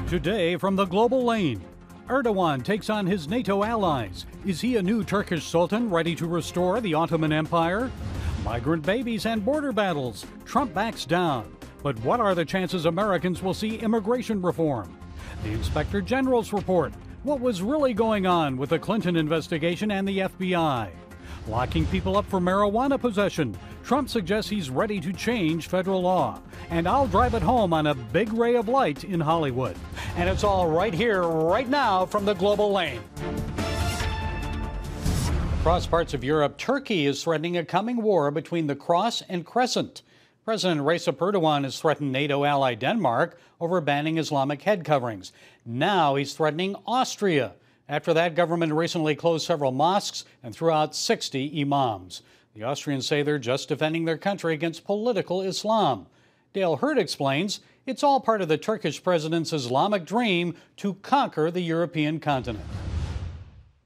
Today from the global lane, Erdogan takes on his NATO allies. Is he a new Turkish sultan ready to restore the Ottoman Empire? Migrant babies and border battles. Trump backs down. But what are the chances Americans will see immigration reform? The Inspector General's report. What was really going on with the Clinton investigation and the FBI? Locking people up for marijuana possession. Trump suggests he's ready to change federal law. And I'll drive it home on a big ray of light in Hollywood. And it's all right here, right now, from the global lane. Across parts of Europe, Turkey is threatening a coming war between the Cross and Crescent. President Recep Erdogan has threatened NATO ally Denmark over banning Islamic head coverings. Now he's threatening Austria. After that, government recently closed several mosques and threw out 60 imams. The Austrians say they're just defending their country against political Islam. Dale Hurd explains it's all part of the Turkish president's Islamic dream to conquer the European continent.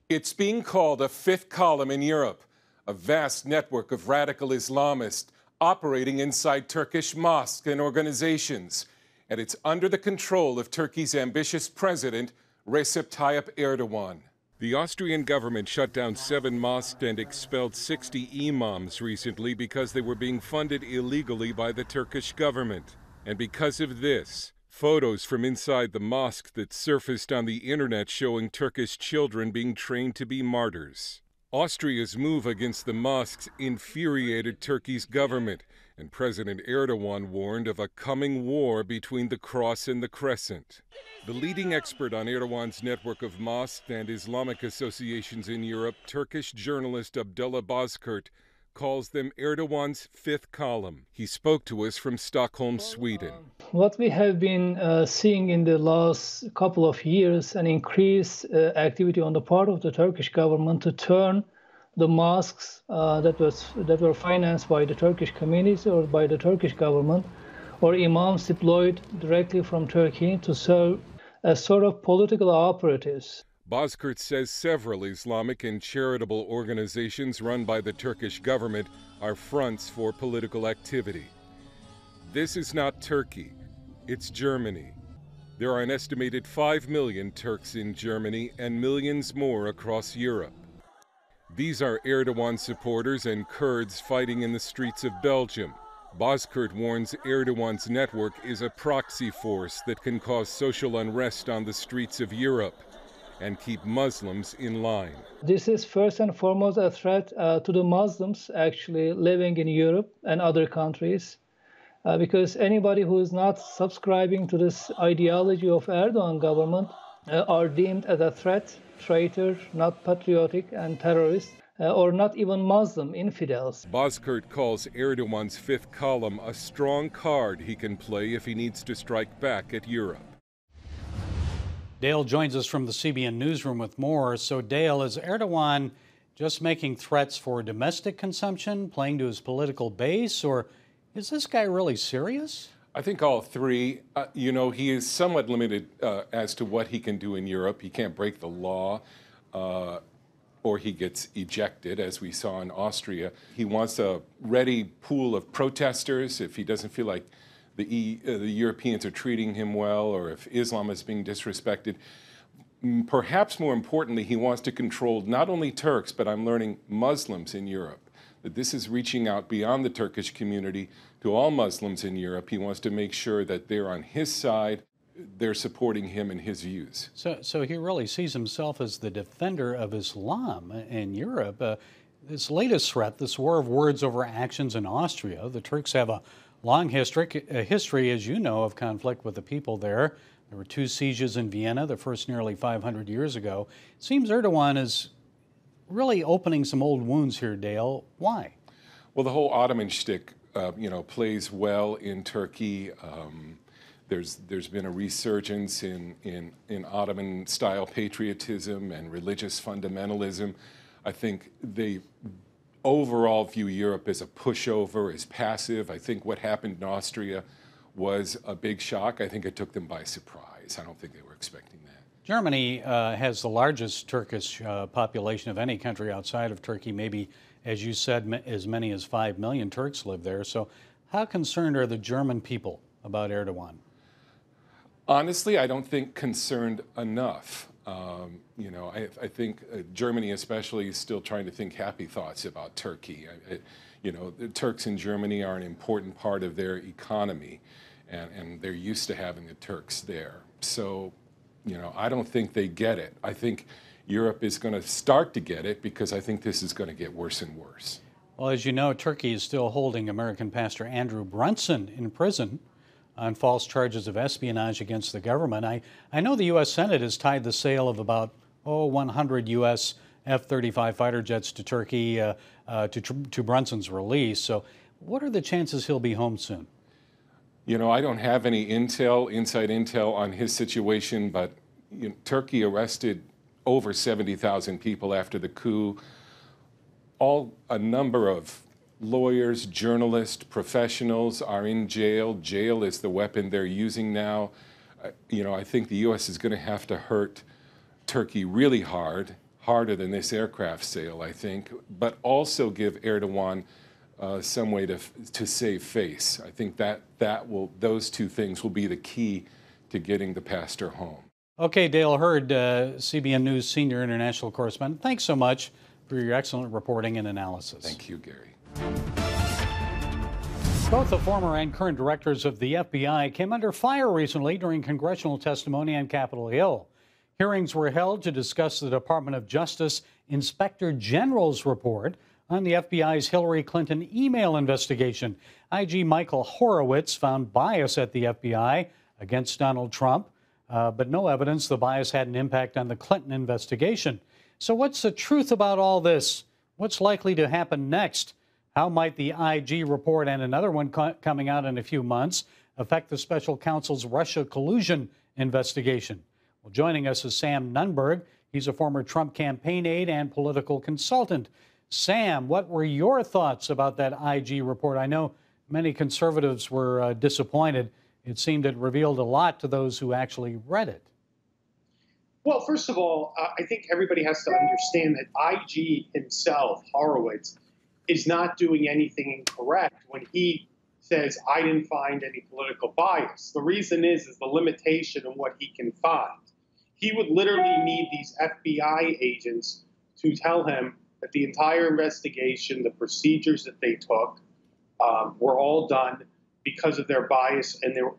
It's being called a fifth column in Europe, a vast network of radical Islamists operating inside Turkish mosques and organizations. And it's under the control of Turkey's ambitious president, Recep Tayyip Erdogan. The Austrian government shut down 7 mosques and expelled 60 imams recently because they were being funded illegally by the Turkish government. And because of this, photos from inside the mosque that surfaced on the internet showing Turkish children being trained to be martyrs. Austria's move against the mosques infuriated Turkey's government, and President Erdogan warned of a coming war between the Cross and the Crescent. The leading expert on Erdogan's network of mosques and Islamic associations in Europe, Turkish journalist Abdullah Bozkurt, calls them Erdogan's fifth column. He spoke to us from Stockholm, Sweden. What we have been seeing in the last couple of years, an increased activity on the part of the Turkish government to turn the mosques that were financed by the Turkish communities or by the Turkish government, or imams deployed directly from Turkey to serve as sort of political operatives. Bozkurt says several Islamic and charitable organizations run by the Turkish government are fronts for political activity. This is not Turkey, it's Germany. There are an estimated 5 million Turks in Germany and millions more across Europe. These are Erdogan supporters and Kurds fighting in the streets of Belgium. Bozkurt warns Erdogan's network is a proxy force that can cause social unrest on the streets of Europe and keep Muslims in line. This is first and foremost a threat to the Muslims actually living in Europe and other countries, because anybody who is not subscribing to this ideology of Erdogan government are deemed as a threat, traitor, not patriotic, and terrorist, or not even Muslim infidels. Bozkurt calls Erdogan's fifth column a strong card he can play if he needs to strike back at Europe. Dale joins us from the CBN newsroom with more. So, Dale, is Erdogan just making threats for domestic consumption, playing to his political base, or is this guy really serious? I think all three. He is somewhat limited as to what he can do in Europe. He can't break the law or he gets ejected, as we saw in Austria. He wants a ready pool of protesters if he doesn't feel like the Europeans are treating him well, or if Islam is being disrespected. Perhaps more importantly, he wants to control not only Turks, but I'm learning Muslims in Europe. That this is reaching out beyond the Turkish community to all Muslims in Europe. He wants to make sure that they're on his side, they're supporting him and his views. So he really sees himself as the defender of Islam in Europe. This latest threat, this war of words over actions in Austria, the Turks have a long history, as you know, of conflict with the people there. There were 2 sieges in Vienna, the first nearly 500 years ago. It seems Erdogan is really opening some old wounds here, Dale. Why? Well, the whole Ottoman shtick, plays well in Turkey. There's been a resurgence in Ottoman-style patriotism and religious fundamentalism. I think they overall view Europe as a pushover, as passive. I think what happened in Austria was a big shock. I think it took them by surprise. I don't think they were expecting that. Germany has the largest Turkish population of any country outside of Turkey. Maybe, as you said, as many as 5 million Turks live there. So how concerned are the German people about Erdogan? Honestly, I don't think concerned enough. I think Germany especially is still trying to think happy thoughts about Turkey. The Turks in Germany are an important part of their economy, and they're used to having the Turks there. So, I don't think they get it. I think Europe is going to start to get it because I think this is going to get worse and worse. Well, as you know, Turkey is still holding American pastor Andrew Brunson in prison on false charges of espionage against the government. I know the U.S. Senate has tied the sale of about 100 U.S. F-35 fighter jets to Turkey to Brunson's release. So what are the chances he'll be home soon? I don't have any inside intel on his situation, but Turkey arrested over 70,000 people after the coup. A number of lawyers, journalists, professionals are in jail. Jail is the weapon they're using now. I think the U.S. is going to have to hurt Turkey really hard, harder than this aircraft sale, I think, but also give Erdogan some way to save face. I think those two things will be the key to getting the pastor home. Okay, Dale Hurd, CBN News senior international correspondent. Thanks so much for your excellent reporting and analysis. Thank you, Gary. Both the former and current directors of the FBI came under fire recently during congressional testimony on Capitol Hill. Hearings were held to discuss the Department of Justice Inspector General's report on the FBI's Hillary Clinton email investigation. IG Michael Horowitz found bias at the FBI against Donald Trump, but no evidence the bias had an impact on the Clinton investigation. So what's the truth about all this? What's likely to happen next? How might the IG report and another one coming out in a few months affect the special counsel's Russia collusion investigation? Well, joining us is Sam Nunberg. He's a former Trump campaign aide and political consultant. Sam, what were your thoughts about that IG report? I know many conservatives were disappointed. It seemed it revealed a lot to those who actually read it. Well, first of all, I think everybody has to understand that IG himself, Horowitz, is not doing anything incorrect when he says, I didn't find any political bias. The reason is the limitation on what he can find. He would literally need these FBI agents to tell him that the entire investigation, the procedures that they took, were all done because of their bias and their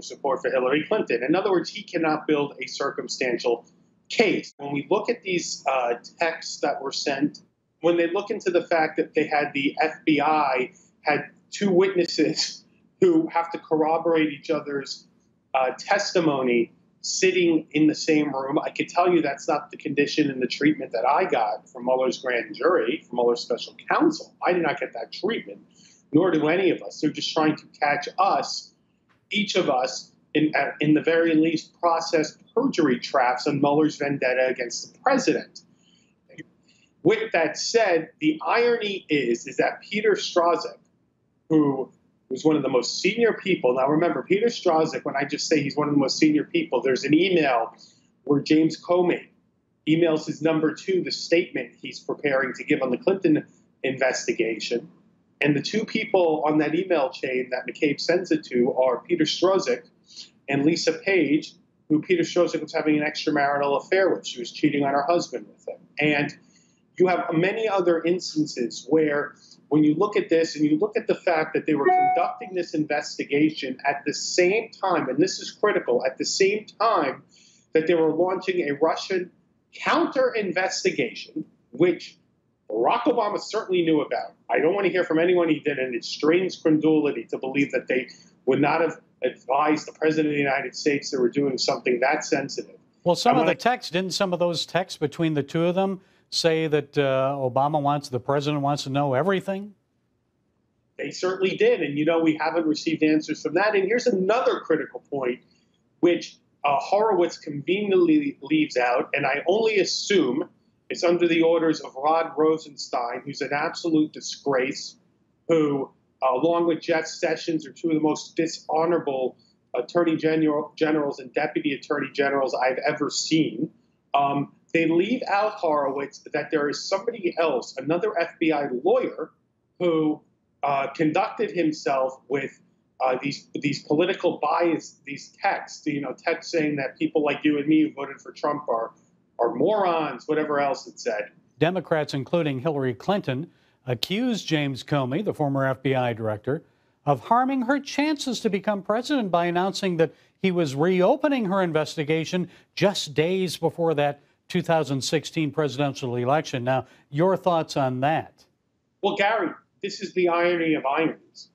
support for Hillary Clinton. In other words, he cannot build a circumstantial case. When we look at these texts that were sent, when they look into the fact that the FBI had two witnesses who have to corroborate each other's testimony sitting in the same room, I can tell you that's not the condition and the treatment that I got from Mueller's grand jury, from Mueller's special counsel. I did not get that treatment, nor do any of us. They're just trying to catch us, each of us, in the very least, process perjury traps on Mueller's vendetta against the president. With that said, the irony is that Peter Strzok, who was one of the most senior people. Now, remember, Peter Strzok, when I just say he's one of the most senior people, there's an email where James Comey emails his number 2 the statement he's preparing to give on the Clinton investigation. And the two people on that email chain that McCabe sends it to are Peter Strzok and Lisa Page, who Peter Strzok was having an extramarital affair with. She was cheating on her husband with him. And you have many other instances where when you look at this and you look at the fact that they were conducting this investigation at the same time, and this is critical, at the same time that they were launching a Russian counter-investigation, which Barack Obama certainly knew about. I don't want to hear from anyone he didn't. It strains credulity to believe that they would not have advised the President of the United States they were doing something that sensitive. Well, some of those texts between the two of them say that the president wants to know everything? They certainly did. And, we haven't received answers from that. And here's another critical point, which Horowitz conveniently leaves out, and I only assume it's under the orders of Rod Rosenstein, who's an absolute disgrace, who, along with Jeff Sessions, are two of the most dishonorable attorney generals and deputy attorney generals I've ever seen. They leave out Horowitz that there is somebody else, another FBI lawyer, who conducted himself with these political bias, these texts, texts saying that people like you and me who voted for Trump are morons, whatever else it said. Democrats, including Hillary Clinton, accused James Comey, the former FBI director, of harming her chances to become president by announcing that he was reopening her investigation just days before that 2016 presidential election. Now, your thoughts on that? Well, Gary, this is the irony of ironies.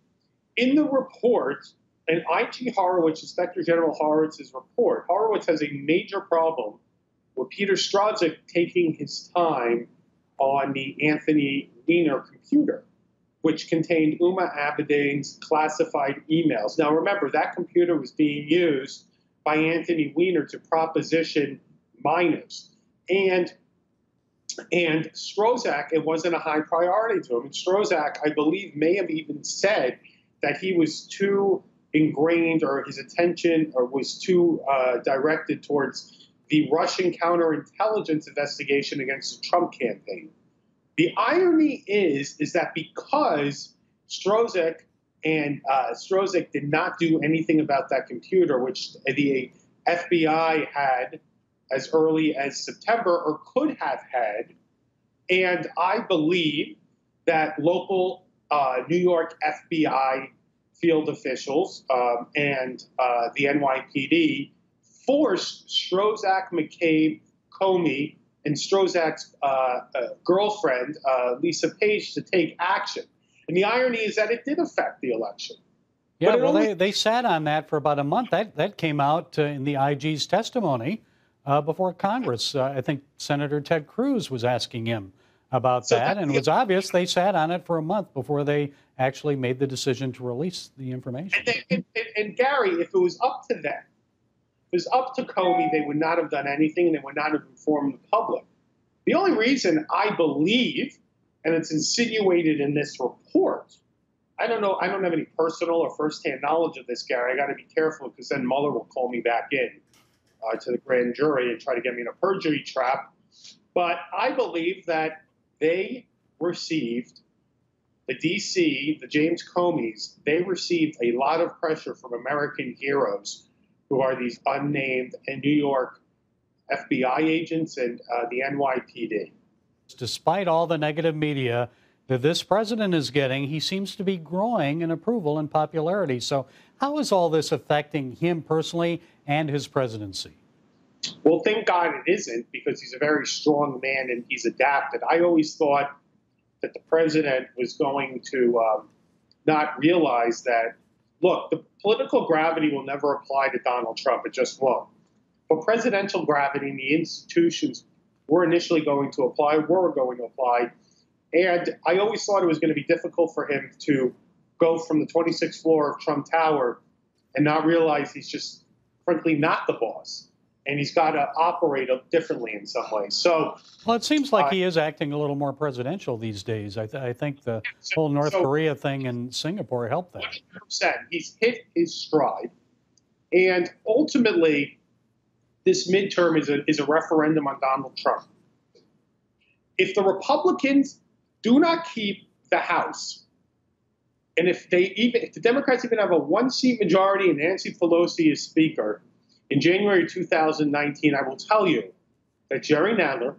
In the report, in IG Horowitz, Inspector General Horowitz's report, Horowitz has a major problem with Peter Strzok taking his time on the Anthony Weiner computer, which contained Huma Abedin's classified emails. Now, remember, that computer was being used by Anthony Weiner to proposition minors. And Strzok, it wasn't a high priority to him. And Strzok, I believe, may have even said that he was too ingrained, or his attention was too directed towards the Russian counterintelligence investigation against the Trump campaign. The irony is that because Strzok did not do anything about that computer, which the FBI had as early as September, or could have had, and I believe that local New York FBI field officials and the NYPD forced Strzok, McCabe, Comey, and Strzok's girlfriend, Lisa Page, to take action. And the irony is that it did affect the election. Yeah, well, they sat on that for about a month. That came out in the IG's testimony before Congress. I think Senator Ted Cruz was asking him about that, and it was obvious they sat on it for a month before they actually made the decision to release the information. And Gary, if it was up to them, if it was up to Comey, they would not have done anything, and they would not have informed the public. The only reason I believe, and it's insinuated in this report, I don't know, I don't have any personal or firsthand knowledge of this, Gary. I got to be careful, because then Mueller will call me back in to the grand jury and try to get me in a perjury trap. But I believe that they received, the DC, the James Comeys, they received a lot of pressure from American heroes who are these unnamed and New York FBI agents and the NYPD. Despite all the negative media that this president is getting, he seems to be growing in approval and popularity. So how is all this affecting him personally and his presidency? Well, thank God it isn't, because he's a very strong man and he's adapted. I always thought that the president was going to not realize that, look, the political gravity will never apply to Donald Trump. It just won't. But presidential gravity and the institutions were initially going to apply. And I always thought it was going to be difficult for him to go from the 26th floor of Trump Tower and not realize he's just, frankly, not the boss. And he's got to operate differently in some ways. So, well, it seems like he is acting a little more presidential these days. I think the whole North Korea thing in Singapore helped that. 100%. He's hit his stride. And ultimately, this midterm is a referendum on Donald Trump. If the Republicans do not keep the House, and if the Democrats even have a one-seat majority and Nancy Pelosi is Speaker, in January 2019, I will tell you that Jerry Nadler,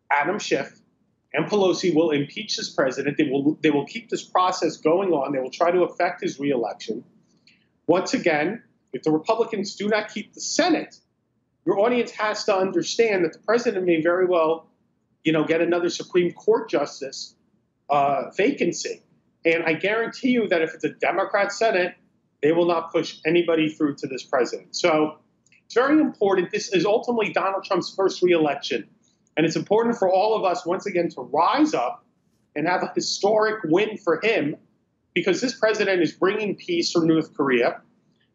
Adam Schiff, and Pelosi will impeach this president. They will keep this process going on. They will try to affect his reelection. Once again, if the Republicans do not keep the Senate, your audience has to understand that the president may very well, get another Supreme Court justice vacancy. And I guarantee you that if it's a Democrat Senate, they will not push anybody through to this president. So it's very important. This is ultimately Donald Trump's first reelection. And it's important for all of us, once again, to rise up and have a historic win for him, because this president is bringing peace from North Korea.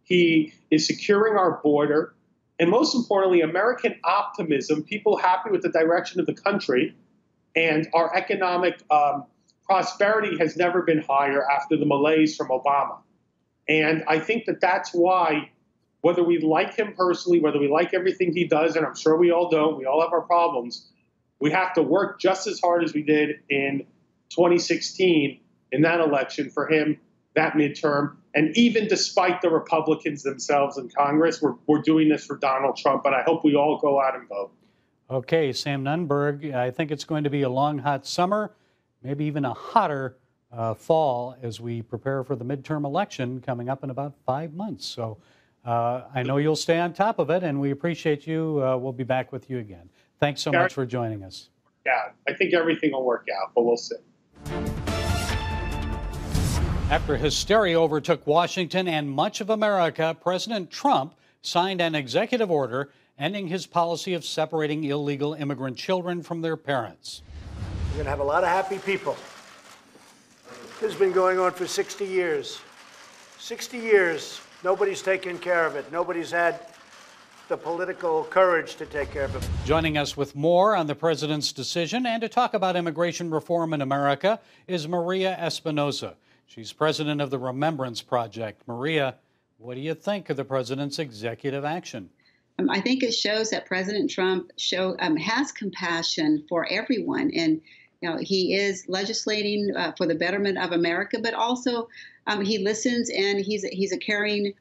He is securing our border. And most importantly, American optimism, people happy with the direction of the country. And our economic prosperity has never been higher after the malaise from Obama. And I think that that's why, whether we like him personally, whether we like everything he does, and I'm sure we all don't, we all have our problems, we have to work just as hard as we did in 2016 in that election for him that midterm. And even despite the Republicans themselves in Congress, we're doing this for Donald Trump. But I hope we all go out and vote. Okay, Sam Nunberg, I think it's going to be a long, hot summer, maybe even a hotter fall as we prepare for the midterm election coming up in about 5 months. So I know you'll stay on top of it, and we appreciate you. We'll be back with you again. Thanks so much for joining us. Yeah, I think everything will work out, but we'll see. After hysteria overtook Washington and much of America, President Trump signed an executive order ending his policy of separating illegal immigrant children from their parents. We're going to have a lot of happy people. This has been going on for 60 years. 60 years, nobody's taken care of it. Nobody's had the political courage to take care of it. Joining us with more on the president's decision and to talk about immigration reform in America is Maria Espinosa. She's president of the Remembrance Project. Maria, what do you think of the president's executive action? I think it shows that President Trump has compassion for everyone, and he is legislating for the betterment of America, but also he listens, and he's a caring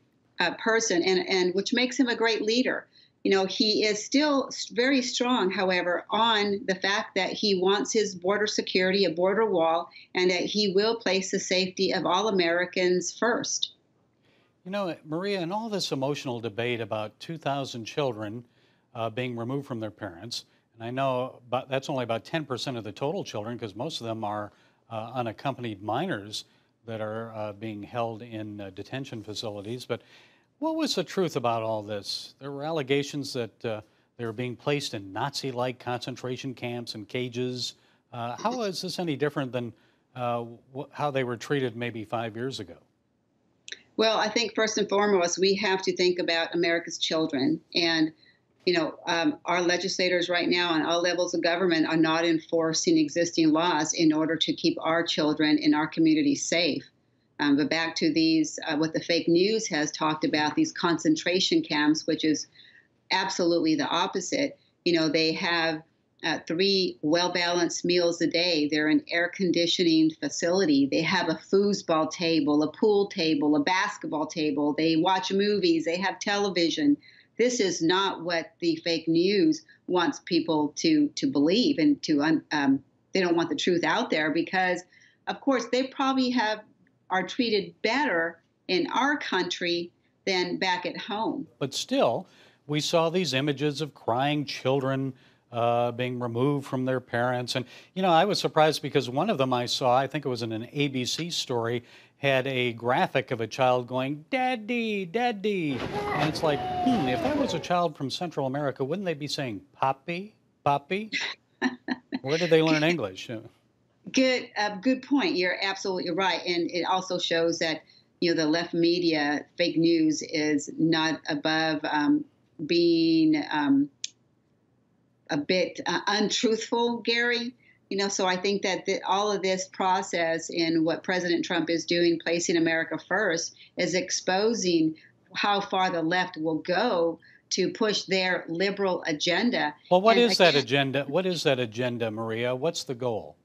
person, and which makes him a great leader. He is still very strong, however, on the fact that he wants his border security, a border wall, and that he will place the safety of all Americans first. Maria, in all this emotional debate about 2,000 children being removed from their parents, and I know that's only about 10% of the total children, because most of them are unaccompanied minors that are being held in detention facilities. But what was the truth about all this? There were allegations that they were being placed in Nazi-like concentration camps and cages. How is this any different than how they were treated maybe 5 years ago? Well, I think first and foremost, we have to think about America's children. And, our legislators right now on all levels of government are not enforcing existing laws in order to keep our children in our communities safe. But back to these, what the fake news has talked about, these concentration camps, which is absolutely the opposite. They have 3 well-balanced meals a day. They're an air conditioning facility. They have a foosball table, a pool table, a basketball table. They watch movies. They have television. This is not what the fake news wants people to believe, and they don't want the truth out there because, of course, they probably are treated better in our country than back at home. But still, we saw these images of crying children being removed from their parents. And, I was surprised because one of them I saw, I think it was in an ABC story, had a graphic of a child going, "Daddy, Daddy." And it's like, if that was a child from Central America, wouldn't they be saying, "Papi, Papi"? Where did they learn English? Good point. You're absolutely right. And it also shows that, the left media, fake news is not above being a bit untruthful, Gary. So I think that all of this process and what President Trump is doing, placing America first, is exposing how far the left will go to push their liberal agenda. Well, what is that agenda? What is that agenda, Maria? What's the goal?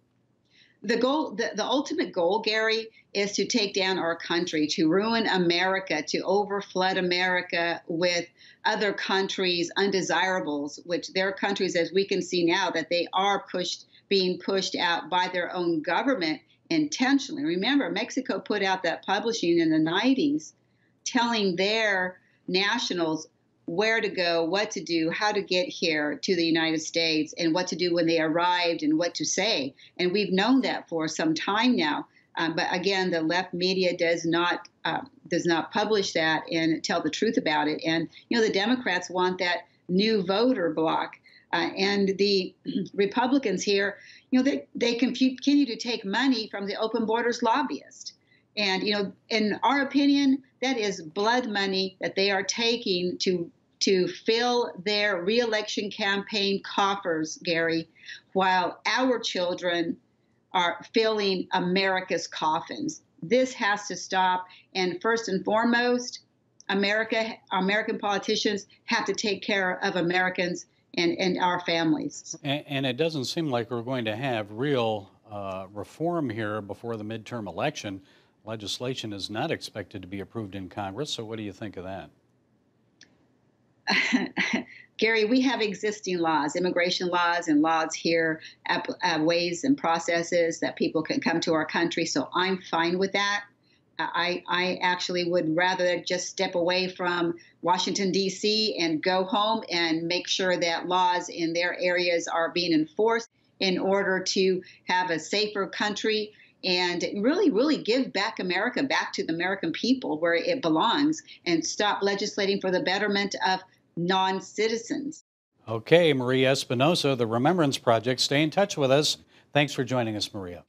The goal, the ultimate goal, Gary, is to take down our country, to ruin America, to overflood America with other countries' undesirables, which there are countries, as we can see now, that they are being pushed out by their own government intentionally. Remember, Mexico put out that publishing in the 90s telling their nationals where to go, what to do, how to get here to the United States, and what to do when they arrived and what to say. And we've known that for some time now. But again, the left media does not publish that and tell the truth about it. And, the Democrats want that new voter bloc. And the Republicans here, they continue to take money from the open borders lobbyists. And, in our opinion, that is blood money that they are taking to fill their reelection campaign coffers, Gary, while our children are filling America's coffins. This has to stop. And first and foremost, American politicians have to take care of Americans and our families. And it doesn't seem like we're going to have real reform here before the midterm election. legislation is not expected to be approved in Congress. So what do you think of that? Gary, we have existing laws, immigration laws and laws here, ways and processes that people can come to our country. So I'm fine with that. I actually would rather just step away from Washington, D.C. and go home and make sure that laws in their areas are being enforced in order to have a safer country and really, really give back America back to the American people where it belongs and stop legislating for the betterment of non-citizens. Okay, Maria Espinosa, the Remembrance Project. Stay in touch with us. Thanks for joining us, Maria.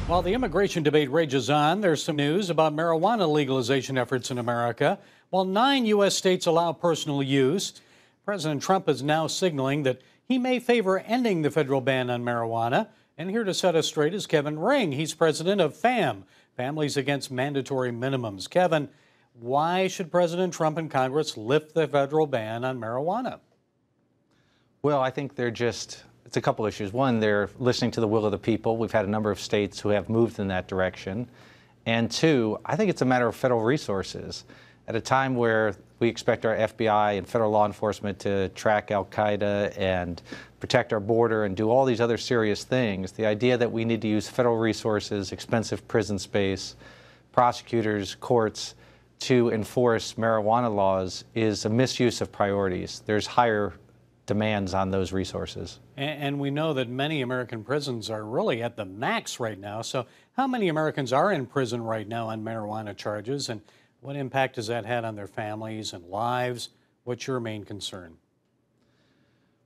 While the immigration debate rages on, there's some news about marijuana legalization efforts in America. While 9 U.S. states allow personal use, President Trump is now signaling that he may favor ending the federal ban on marijuana. And here to set us straight is Kevin Ring. He's president of FAM, Families Against Mandatory Minimums. Kevin, why should President Trump and Congress lift the federal ban on marijuana? Well, I think it's a couple issues. One, they're listening to the will of the people. We've had a number of states who have moved in that direction. And two, I think it's a matter of federal resources. At a time where we expect our FBI and federal law enforcement to track al-Qaeda and protect our border and do all these other serious things, the idea that we need to use federal resources, expensive prison space, prosecutors, courts, to enforce marijuana laws is a misuse of priorities. There's higher demands on those resources. And we know that many American prisons are really at the max right now. So how many Americans are in prison right now on marijuana charges, and what impact has that had on their families and lives? What's your main concern?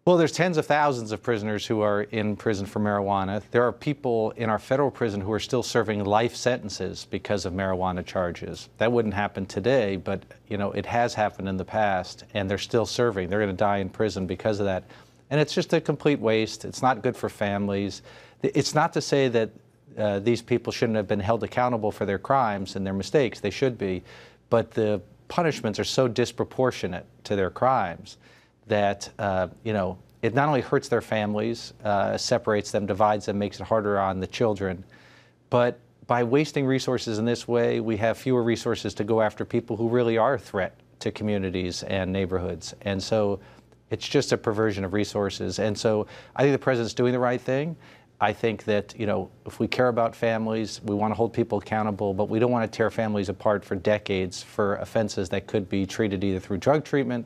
Well, there's tens of thousands of prisoners who are in prison for marijuana. There are people in our federal prison who are still serving life sentences because of marijuana charges. That wouldn't happen today, but it has happened in the past, and they're still serving. They're going to die in prison because of that. And it's just a complete waste. It's not good for families. It's not to say that these people shouldn't have been held accountable for their crimes and their mistakes. They should be. But the punishments are so disproportionate to their crimes that, it not only hurts their families, separates them, divides them, makes it harder on the children, but by wasting resources in this way, we have fewer resources to go after people who really are a threat to communities and neighborhoods. And so it's just a perversion of resources. And so I think the president's doing the right thing. I think that, if we care about families, we want to hold people accountable, but we don't want to tear families apart for decades for offenses that could be treated either through drug treatment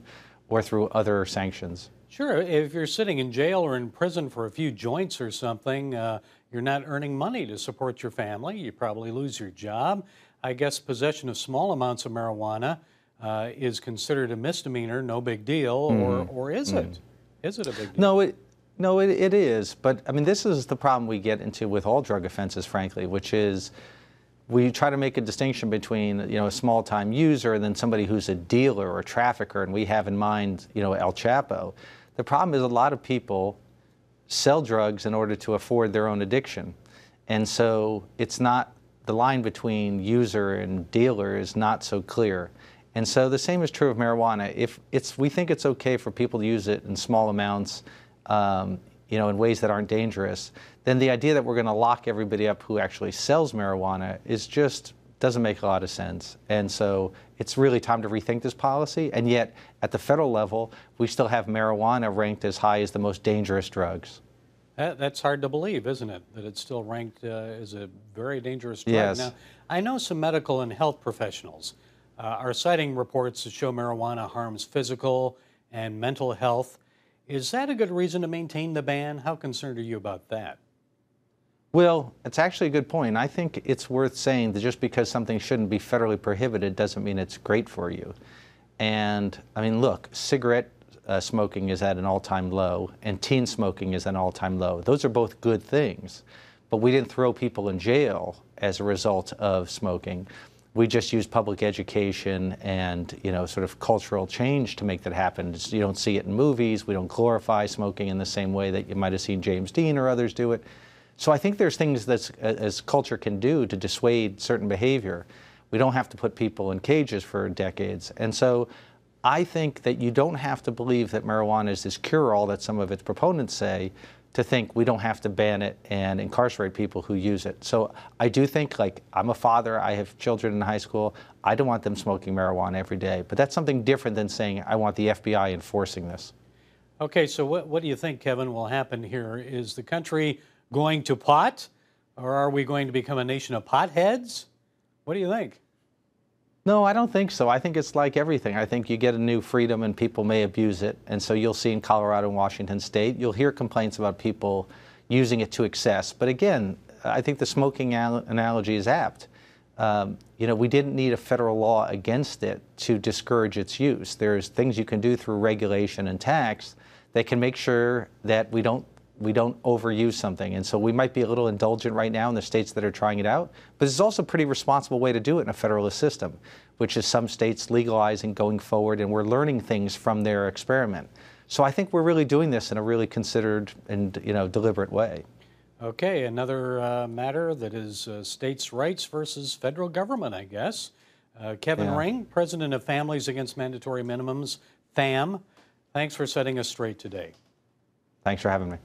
or through other sanctions. Sure. If you're sitting in jail or in prison for a few joints or something, you're not earning money to support your family. You probably lose your job. I guess possession of small amounts of marijuana is considered a misdemeanor, no big deal, or is it? Is it a big deal? No, it is. But, I mean, this is the problem we get into with all drug offenses, frankly, which is we try to make a distinction between, a small-time user and then somebody who's a dealer or a trafficker, and we have in mind, El Chapo. The problem is a lot of people sell drugs in order to afford their own addiction. And so it's not, the line between user and dealer is not so clear. And so the same is true of marijuana. If we think it's okay for people to use it in small amounts, in ways that aren't dangerous, then the idea that we're going to lock everybody up who actually sells marijuana doesn't make a lot of sense. And so it's really time to rethink this policy. And yet, at the federal level, we still have marijuana ranked as high as the most dangerous drugs. That's hard to believe, isn't it? That it's still ranked as a very dangerous drug. Yes. Now, I know some medical and health professionals are citing reports that show marijuana harms physical and mental health. Is that a good reason to maintain the ban? How concerned are you about that? Well, it's actually a good point. I think it's worth saying that just because something shouldn't be federally prohibited doesn't mean it's great for you. And, I mean, look, cigarette smoking is at an all-time low, and teen smoking is at an all-time low. Those are both good things. But we didn't throw people in jail as a result of smoking. We just used public education and, sort of cultural change to make that happen. You don't see it in movies. We don't glorify smoking in the same way that you might have seen James Dean or others do it. So I think there's things that as culture can do to dissuade certain behavior. We don't have to put people in cages for decades. And so I think that you don't have to believe that marijuana is this cure-all that some of its proponents say to think we don't have to ban it and incarcerate people who use it. So I do think, like, I'm a father, I have children in high school, I don't want them smoking marijuana every day. But that's something different than saying I want the FBI enforcing this. Okay, so what do you think, Kevin, will happen here? Is the country going to pot, or are we going to become a nation of potheads? What do you think? No, I don't think so. I think it's like everything. I think you get a new freedom and people may abuse it. And so you'll see in Colorado and Washington State, you'll hear complaints about people using it to excess. But again, I think the smoking analogy is apt. You know, we didn't need a federal law against it to discourage its use. There's things you can do through regulation and tax that can make sure that we don't overuse something. And so we might be a little indulgent right now in the states that are trying it out, but it's also a pretty responsible way to do it in a federalist system, which is some states legalizing going forward, and we're learning things from their experiment. So I think we're really doing this in a really considered and, you know, deliberate way. Okay, another matter that is states' rights versus federal government, I guess. Kevin Ring, president of Families Against Mandatory Minimums, FAM. Thanks for setting us straight today. Thanks for having me.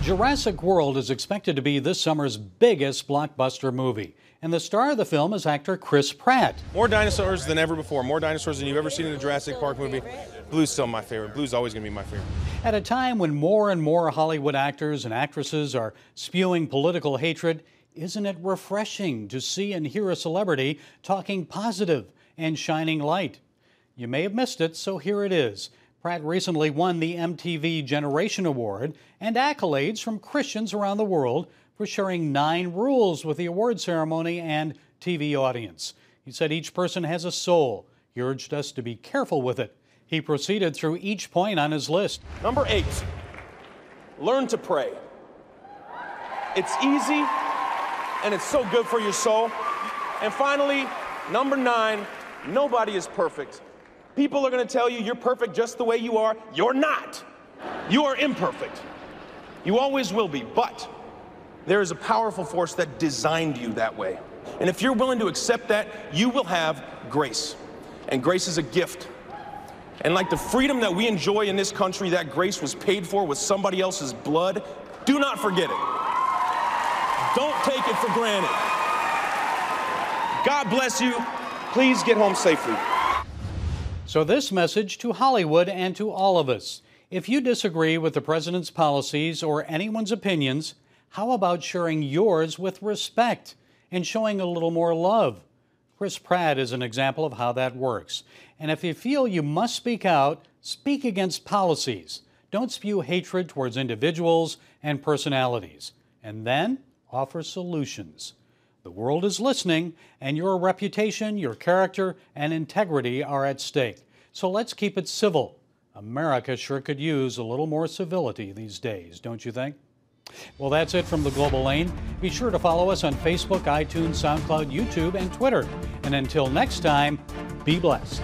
Jurassic World is expected to be this summer's biggest blockbuster movie, and the star of the film is actor Chris Pratt. More dinosaurs than ever before, more dinosaurs than you've ever seen in a Jurassic Park movie. Blue's still my favorite. Blue's always going to be my favorite. At a time when more and more Hollywood actors and actresses are spewing political hatred, isn't it refreshing to see and hear a celebrity talking positive and shining light? You may have missed it, so here it is. Pratt recently won the MTV Generation Award and accolades from Christians around the world for sharing 9 rules with the award ceremony and TV audience. He said each person has a soul. He urged us to be careful with it. He proceeded through each point on his list. Number 8, learn to pray. It's easy and it's so good for your soul. And finally, number 9, nobody is perfect. People are going to tell you you're perfect just the way you are. You're not. You are imperfect. You always will be. But there is a powerful force that designed you that way. And if you're willing to accept that, you will have grace. And grace is a gift. And like the freedom that we enjoy in this country, that grace was paid for with somebody else's blood. Do not forget it. Don't take it for granted. God bless you. Please get home safely. So this message to Hollywood and to all of us. If you disagree with the president's policies or anyone's opinions, how about sharing yours with respect and showing a little more love? Chris Pratt is an example of how that works. And if you feel you must speak out, speak against policies. Don't spew hatred towards individuals and personalities. And then offer solutions. The world is listening, and your reputation, your character, and integrity are at stake. So let's keep it civil. America sure could use a little more civility these days, don't you think? Well, that's it from the Global Lane. Be sure to follow us on Facebook, iTunes, SoundCloud, YouTube, and Twitter. And until next time, be blessed.